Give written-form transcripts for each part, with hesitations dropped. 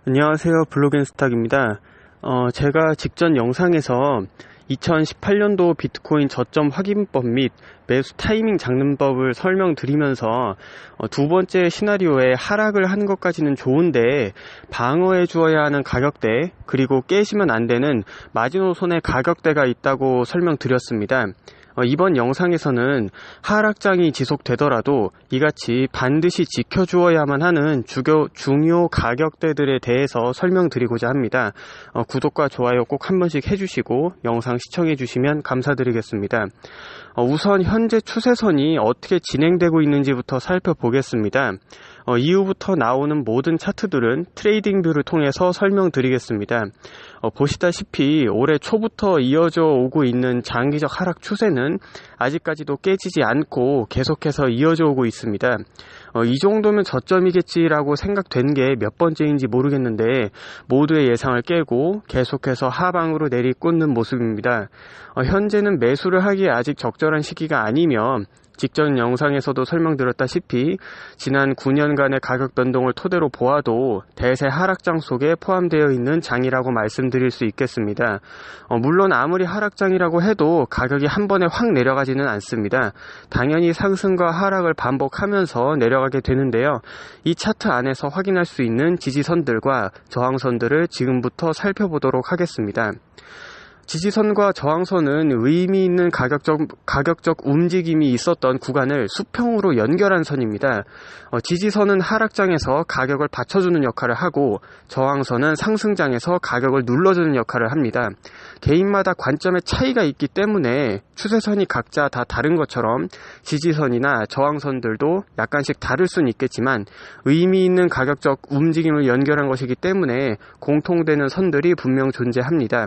안녕하세요. 블록앤스탁입니다. 제가 직전 영상에서 2018년도 비트코인 저점 확인법 및 매수 타이밍 잡는법을 설명드리면서 두 번째 시나리오에 하락을 하는 것까지는 좋은데 방어해 주어야 하는 가격대, 그리고 깨지면 안 되는 마지노선의 가격대가 있다고 설명드렸습니다. 이번 영상에서는 하락장이 지속되더라도 이같이 반드시 지켜주어야만 하는 중요 가격대들에 대해서 설명드리고자 합니다. 구독과 좋아요 꼭 한 번씩 해주시고 영상 시청해주시면 감사드리겠습니다. 우선 현재 추세선이 어떻게 진행되고 있는지부터 살펴보겠습니다. 이후부터 나오는 모든 차트들은 트레이딩 뷰를 통해서 설명드리겠습니다. 보시다시피 올해 초부터 이어져 오고 있는 장기적 하락 추세는 아직까지도 깨지지 않고 계속해서 이어져 오고 있습니다. 이 정도면 저점이겠지라고 생각된 게 몇 번째인지 모르겠는데 모두의 예상을 깨고 계속해서 하방으로 내리꽂는 모습입니다. 현재는 매수를 하기에 아직 적절한 시기가 아니며 직전 영상에서도 설명드렸다시피 지난 9년간의 가격 변동을 토대로 보아도 대세 하락장 속에 포함되어 있는 장이라고 말씀드릴 수 있겠습니다. 물론 아무리 하락장이라고 해도 가격이 한 번에 확 내려가지는 않습니다. 당연히 상승과 하락을 반복하면서 내려가게 되는데요. 이 차트 안에서 확인할 수 있는 지지선들과 저항선들을 지금부터 살펴보도록 하겠습니다. 지지선과 저항선은 의미 있는 가격적 움직임이 있었던 구간을 수평으로 연결한 선입니다. 지지선은 하락장에서 가격을 받쳐주는 역할을 하고 저항선은 상승장에서 가격을 눌러주는 역할을 합니다. 개인마다 관점의 차이가 있기 때문에 추세선이 각자 다 다른 것처럼 지지선이나 저항선들도 약간씩 다를 수는 있겠지만 의미 있는 가격적 움직임을 연결한 것이기 때문에 공통되는 선들이 분명 존재합니다.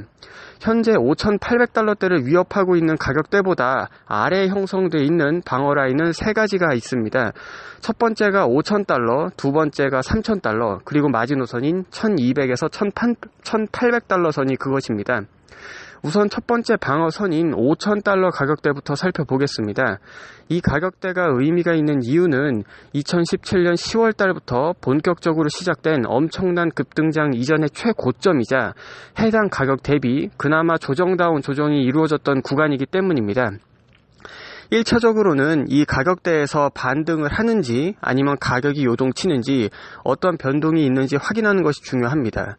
현재 5,800달러대를 위협하고 있는 가격대보다 아래에 형성되어 있는 방어 라인은 세 가지가 있습니다. 첫 번째가 5,000달러, 두 번째가 3,000달러, 그리고 마지노선인 1,200에서 1,800달러 선이 그것입니다. 우선 첫 번째 방어선인 5,000달러 가격대부터 살펴보겠습니다. 이 가격대가 의미가 있는 이유는 2017년 10월 달부터 본격적으로 시작된 엄청난 급등장 이전의 최고점이자 해당 가격 대비 그나마 조정다운 조정이 이루어졌던 구간이기 때문입니다. 1차적으로는 이 가격대에서 반등을 하는지 아니면 가격이 요동치는지 어떤 변동이 있는지 확인하는 것이 중요합니다.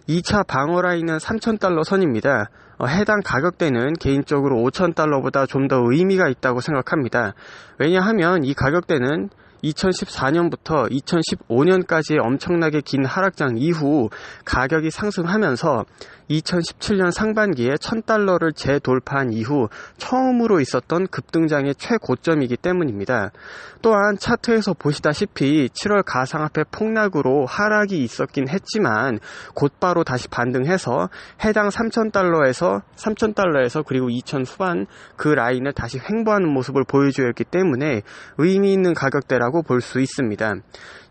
2차 방어 라인은 3,000달러 선입니다. 해당 가격대는 개인적으로 5,000달러보다 좀 더 의미가 있다고 생각합니다. 왜냐하면 이 가격대는 2014년부터 2015년까지의 엄청나게 긴 하락장 이후 가격이 상승하면서 2017년 상반기에 1,000달러를 재돌파한 이후 처음으로 있었던 급등장의 최고점이기 때문입니다. 또한 차트에서 보시다시피 7월 가상화폐 폭락으로 하락이 있었긴 했지만 곧바로 다시 반등해서 해당 3,000달러에서 그리고 2,000 후반 그 라인을 다시 횡보하는 모습을 보여주었기 때문에 의미 있는 가격대라고 볼 수 있습니다.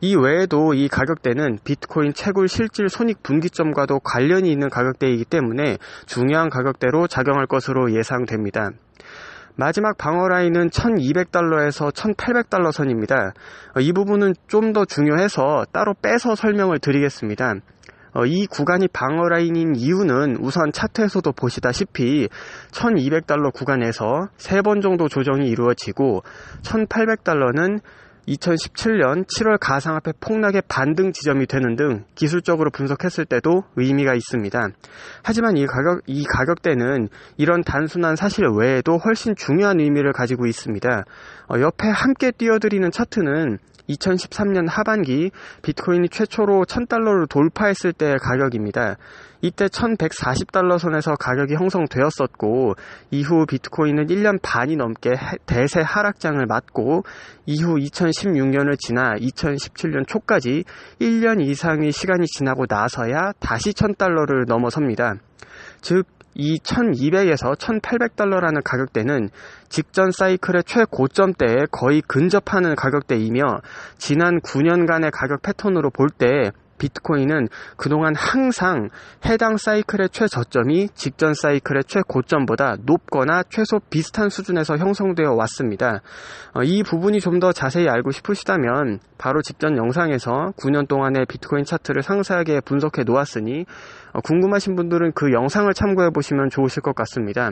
이 외에도 이 가격대는 비트코인 채굴 실질 손익 분기점과도 관련이 있는 가격대이기 때문에 중요한 가격대로 작용할 것으로 예상됩니다. 마지막 방어 라인은 1,200달러에서 1,800달러 선입니다. 이 부분은 좀 더 중요해서 따로 빼서 설명을 드리겠습니다. 이 구간이 방어 라인인 이유는 우선 차트에서도 보시다시피 1,200달러 구간에서 3번 정도 조정이 이루어지고 1,800달러는 2017년 7월 가상화폐 폭락의 반등 지점이 되는 등 기술적으로 분석했을 때도 의미가 있습니다. 하지만 이 가격대는 이런 단순한 사실 외에도 훨씬 중요한 의미를 가지고 있습니다. 옆에 함께 띄워드리는 차트는 2013년 하반기 비트코인이 최초로 1,000달러를 돌파했을 때의 가격입니다. 이때 1,140달러 선에서 가격이 형성되었었고 이후 비트코인은 1년 반이 넘게 대세 하락장을 맞고 이후 2016년을 지나 2017년 초까지 1년 이상의 시간이 지나고 나서야 다시 1,000달러를 넘어섭니다. 즉 이 1,200에서 1,800달러라는 가격대는 직전 사이클의 최고점대에 거의 근접하는 가격대이며 지난 9년간의 가격 패턴으로 볼 때 비트코인은 그동안 항상 해당 사이클의 최저점이 직전 사이클의 최고점보다 높거나 최소 비슷한 수준에서 형성되어 왔습니다. 이 부분이 좀 더 자세히 알고 싶으시다면 바로 직전 영상에서 9년 동안의 비트코인 차트를 상세하게 분석해 놓았으니 궁금하신 분들은 그 영상을 참고해 보시면 좋으실 것 같습니다.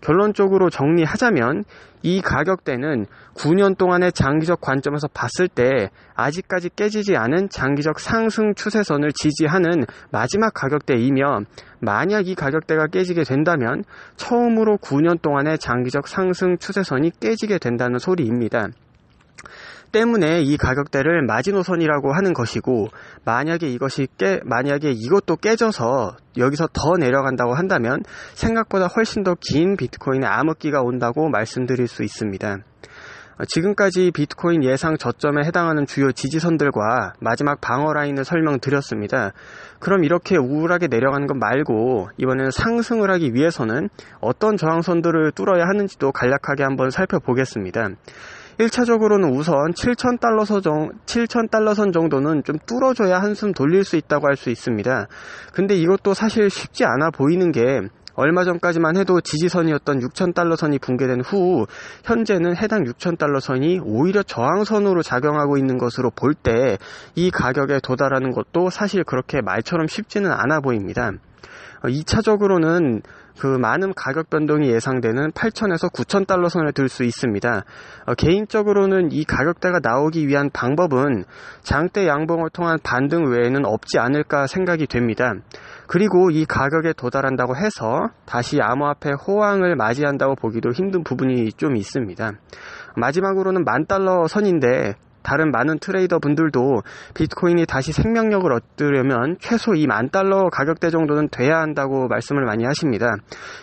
결론적으로 정리하자면 이 가격대는 9년 동안의 장기적 관점에서 봤을 때 아직까지 깨지지 않은 장기적 상승 추세선을 지지하는 마지막 가격대이며, 만약 이 가격대가 깨지게 된다면 처음으로 9년 동안의 장기적 상승 추세선이 깨지게 된다는 소리입니다. 때문에 이 가격대를 마지노선이라고 하는 것이고, 만약에 이것도 깨져서 여기서 더 내려간다고 한다면 생각보다 훨씬 더 긴 비트코인의 암흑기가 온다고 말씀드릴 수 있습니다. 지금까지 비트코인 예상 저점에 해당하는 주요 지지선들과 마지막 방어 라인을 설명드렸습니다. 그럼 이렇게 우울하게 내려가는 것 말고 이번에는 상승을 하기 위해서는 어떤 저항선들을 뚫어야 하는지도 간략하게 한번 살펴보겠습니다. 1차적으로는 우선 7,000달러 선 정도는 좀 뚫어줘야 한숨 돌릴 수 있다고 할 수 있습니다. 근데 이것도 사실 쉽지 않아 보이는 게, 얼마 전까지만 해도 지지선이었던 6,000달러 선이 붕괴된 후 현재는 해당 6,000달러 선이 오히려 저항선으로 작용하고 있는 것으로 볼 때 이 가격에 도달하는 것도 사실 그렇게 말처럼 쉽지는 않아 보입니다. 2차적으로는 그 많은 가격 변동이 예상되는 8,000에서 9,000달러 선을 들 수 있습니다. 개인적으로는 이 가격대가 나오기 위한 방법은 장대 양봉을 통한 반등 외에는 없지 않을까 생각이 됩니다. 그리고 이 가격에 도달한다고 해서 다시 암호화폐 호황을 맞이한다고 보기도 힘든 부분이 좀 있습니다. 마지막으로는 10,000달러 선인데, 다른 많은 트레이더 분들도 비트코인이 다시 생명력을 얻으려면 최소 이 10,000달러 가격대 정도는 돼야 한다고 말씀을 많이 하십니다.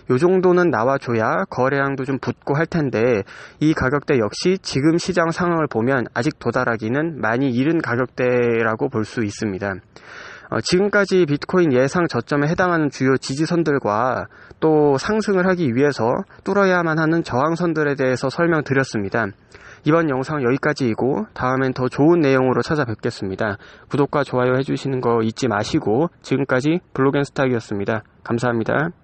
요 정도는 나와줘야 거래량도 좀 붙고 할 텐데, 이 가격대 역시 지금 시장 상황을 보면 아직 도달하기는 많이 이른 가격대라고 볼 수 있습니다. 지금까지 비트코인 예상 저점에 해당하는 주요 지지선들과 또 상승을 하기 위해서 뚫어야만 하는 저항선들에 대해서 설명드렸습니다. 이번 영상 여기까지이고 다음엔 더 좋은 내용으로 찾아뵙겠습니다. 구독과 좋아요 해주시는 거 잊지 마시고, 지금까지 블로겐스탁이었습니다. 감사합니다.